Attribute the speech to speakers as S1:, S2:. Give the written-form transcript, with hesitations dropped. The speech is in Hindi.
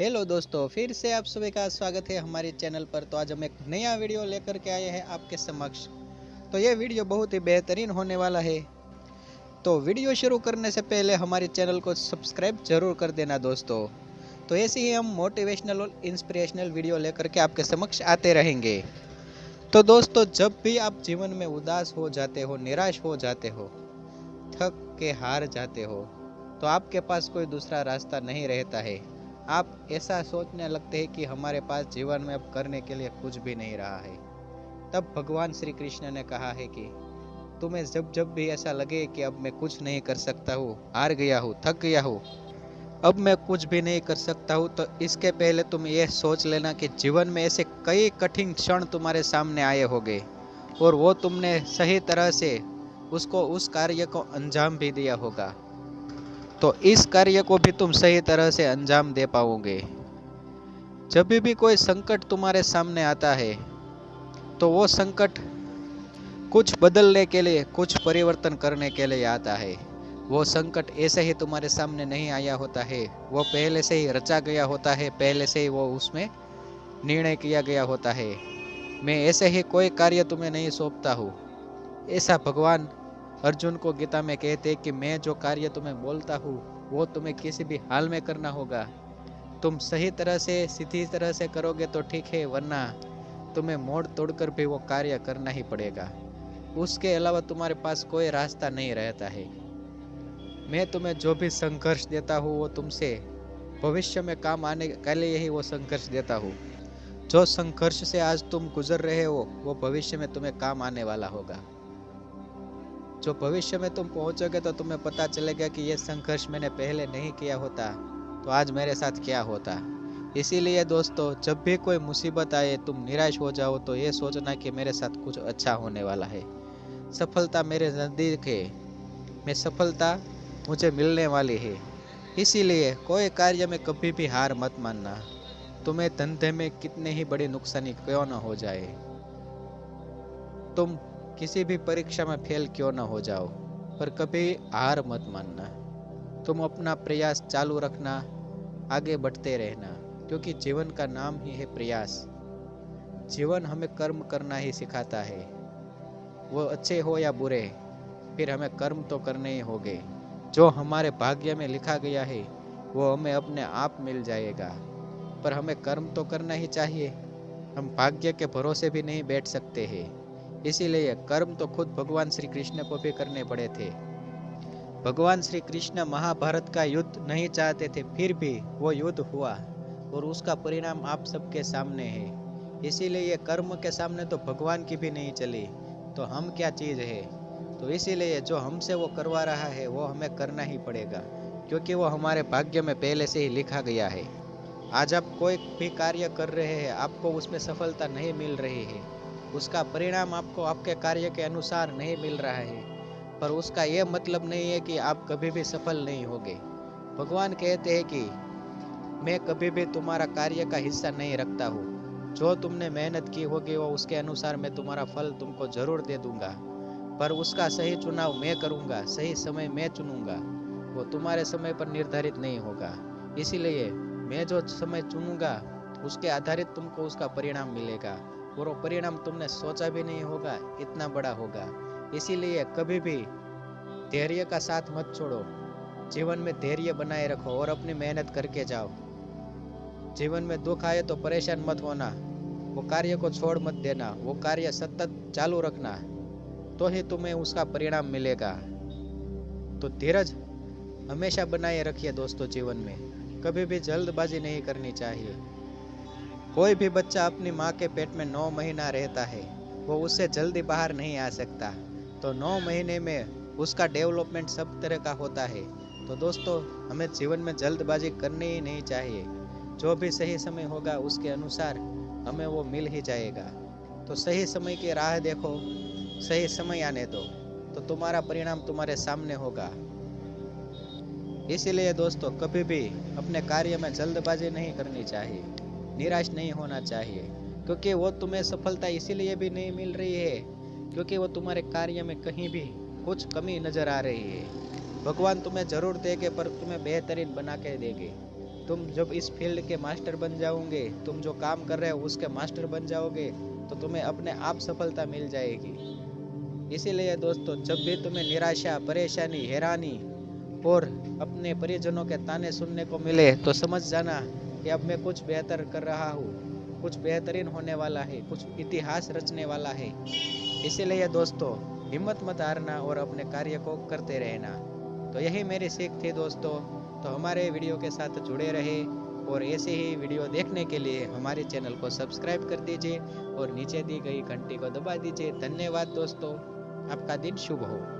S1: हेलो दोस्तों, फिर से आप सभी का स्वागत है हमारे चैनल पर। तो आज हम एक नया वीडियो लेकर के आए हैं आपके समक्ष। तो ये वीडियो बहुत ही बेहतरीन होने वाला है। तो वीडियो शुरू करने से पहले हमारे चैनल को सब्सक्राइब जरूर कर देना दोस्तों। तो ऐसे ही हम मोटिवेशनल और इंस्पिरेशनल वीडियो लेकर के आपके समक्ष आते रहेंगे। तो दोस्तों, जब भी आप जीवन में उदास हो जाते हो, निराश हो जाते हो, थक के हार जाते हो, तो आपके पास कोई दूसरा रास्ता नहीं रहता है। आप ऐसा सोचने लगते हैं कि हमारे पास जीवन में अब करने के लिए कुछ भी नहीं रहा है। तब भगवान श्री कृष्ण ने कहा है कि तुम्हें जब जब भी ऐसा लगे कि अब मैं कुछ नहीं कर सकता हूँ, हार गया हूँ, थक गया हूँ, अब मैं कुछ भी नहीं कर सकता हूँ, तो इसके पहले तुम ये सोच लेना कि जीवन में ऐसे कई कठिन क्षण तुम्हारे सामने आए होंगे और वो तुमने सही तरह से उस कार्य को अंजाम भी दिया होगा। तो इस कार्य को भी तुम सही तरह से अंजाम दे पाओगे। जब भी कोई संकट तुम्हारे सामने आता है, तो वो संकट कुछ बदलने के लिए, कुछ परिवर्तन करने के लिए आता है। वो संकट ऐसे ही तुम्हारे सामने नहीं आया होता है, वो पहले से ही रचा गया होता है, पहले से ही वो उसमें निर्णय किया गया होता है। मैं ऐसे ही कोई कार्य तुम्हें नहीं सौंपता हूँ, ऐसा भगवान अर्जुन को गीता में कहते हैं कि मैं जो कार्य तुम्हें बोलता हूँ वो तुम्हें किसी भी हाल में करना होगा। तुम सही तरह से, सीधी तरह से करोगे तो ठीक है, वरना तुम्हें मोड़ तोड़कर भी वो कार्य करना ही पड़ेगा। उसके अलावा तुम्हारे पास कोई रास्ता नहीं रहता है। मैं तुम्हें जो भी संघर्ष देता हूँ वो तुमसे भविष्य में काम आने के लिए ही वो संघर्ष देता हूँ। जो संघर्ष से आज तुम गुजर रहे हो वो भविष्य में तुम्हें काम आने वाला होगा। जो भविष्य में तुम पहुंचोगे तो तुम्हें पता चलेगा कि ये संघर्ष मैंने पहले नहीं किया होता तो आज मेरे साथ क्या होता। इसीलिए दोस्तों, जब भी कोई मुसीबत आए, तुम निराश हो जाओ, तो ये सोचना कि मेरे साथ कुछ अच्छा होने वाला है। सफलता मेरे नज़दीक है, मैं सफलता मुझे मिलने वाली है। इसीलिए कोई कार्य में कभी भी हार मत मानना। तुम्हें धंधे में कितने ही बड़ी नुकसानी क्यों न हो जाए, तुम किसी भी परीक्षा में फेल क्यों न हो जाओ, पर कभी हार मत मानना। तुम अपना प्रयास चालू रखना, आगे बढ़ते रहना, क्योंकि जीवन का नाम ही है प्रयास। जीवन हमें कर्म करना ही सिखाता है, वो अच्छे हो या बुरे, फिर हमें कर्म तो करने ही होंगे। जो हमारे भाग्य में लिखा गया है वो हमें अपने आप मिल जाएगा, पर हमें कर्म तो करना ही चाहिए। हम भाग्य के भरोसे भी नहीं बैठ सकते हैं। इसीलिए कर्म तो खुद भगवान श्री कृष्ण को भी करने पड़े थे। भगवान श्री कृष्ण महाभारत का युद्ध नहीं चाहते थे, फिर भी वो युद्ध हुआ और उसका परिणाम आप सबके सामने है। इसीलिए कर्म के सामने तो भगवान की भी नहीं चली, तो हम क्या चीज़ है। तो इसीलिए जो हमसे वो करवा रहा है वो हमें करना ही पड़ेगा, क्योंकि वो हमारे भाग्य में पहले से ही लिखा गया है। आज आप कोई भी कार्य कर रहे हैं, आपको उसमें सफलता नहीं मिल रही है, उसका परिणाम आपको आपके कार्य के अनुसार नहीं मिल रहा है, पर उसका यह मतलब नहीं है कि आप कभी भी सफल नहीं होगे। भगवान कहते हैं कि मैं कभी भी तुम्हारा कार्य का हिस्सा नहीं रखता हूँ। जो तुमने मेहनत की होगी वो उसके अनुसार मैं तुम्हारा फल तुमको जरूर दे दूंगा, पर उसका सही चुनाव मैं करूँगा, सही समय मैं चुनूंगा, वो तुम्हारे समय पर निर्धारित नहीं होगा। इसीलिए मैं जो समय चुनूंगा उसके आधारित तुमको उसका परिणाम मिलेगा, और वो परिणाम तुमने सोचा भी नहीं होगा, इतना बड़ा होगा। इसीलिए कभी भी धैर्य का साथ मत छोड़ो। जीवन में धैर्य बनाए रखो और अपनी मेहनत करके जाओ। जीवन में दुख आए तो परेशान मत होना, वो कार्य को छोड़ मत देना, वो कार्य सतत चालू रखना, तो ही तुम्हें उसका परिणाम मिलेगा। तो धीरज हमेशा बनाए रखिए दोस्तों। जीवन में कभी भी जल्दबाजी नहीं करनी चाहिए। कोई भी बच्चा अपनी माँ के पेट में 9 महीना रहता है, वो उससे जल्दी बाहर नहीं आ सकता, तो 9 महीने में उसका डेवलपमेंट सब तरह का होता है। तो दोस्तों, हमें जीवन में जल्दबाजी करनी ही नहीं चाहिए। जो भी सही समय होगा उसके अनुसार हमें वो मिल ही जाएगा। तो सही समय की राह देखो, सही समय आने दो, तो तुम्हारा परिणाम तुम्हारे सामने होगा। इसीलिए दोस्तों, कभी भी अपने कार्य में जल्दबाजी नहीं करनी चाहिए, निराश नहीं होना चाहिए, क्योंकि वो तुम्हें सफलता इसीलिए भी नहीं मिल रही है क्योंकि वो तुम्हारे कार्य में कहीं भी कुछ कमी नजर आ रही है। भगवान तुम्हें जरूर देंगे, पर तुम्हें बेहतरीन बना के देंगे। तुम जब इस फील्ड के मास्टर बन जाओगे, तुम जो काम कर रहे हो उसके मास्टर बन जाओगे, तो तुम्हें अपने आप सफलता मिल जाएगी। इसीलिए दोस्तों, जब भी तुम्हें निराशा, परेशानी, हैरानी और अपने परिजनों के ताने सुनने को मिले, तो समझ जाना कि अब मैं कुछ बेहतर कर रहा हूँ, कुछ बेहतरीन होने वाला है, कुछ इतिहास रचने वाला है। इसीलिए दोस्तों, हिम्मत मत हारना और अपने कार्य को करते रहना। तो यही मेरी सीख थी दोस्तों। तो हमारे वीडियो के साथ जुड़े रहे और ऐसे ही वीडियो देखने के लिए हमारे चैनल को सब्सक्राइब कर दीजिए और नीचे दी गई घंटी को दबा दीजिए। धन्यवाद दोस्तों, आपका दिन शुभ हो।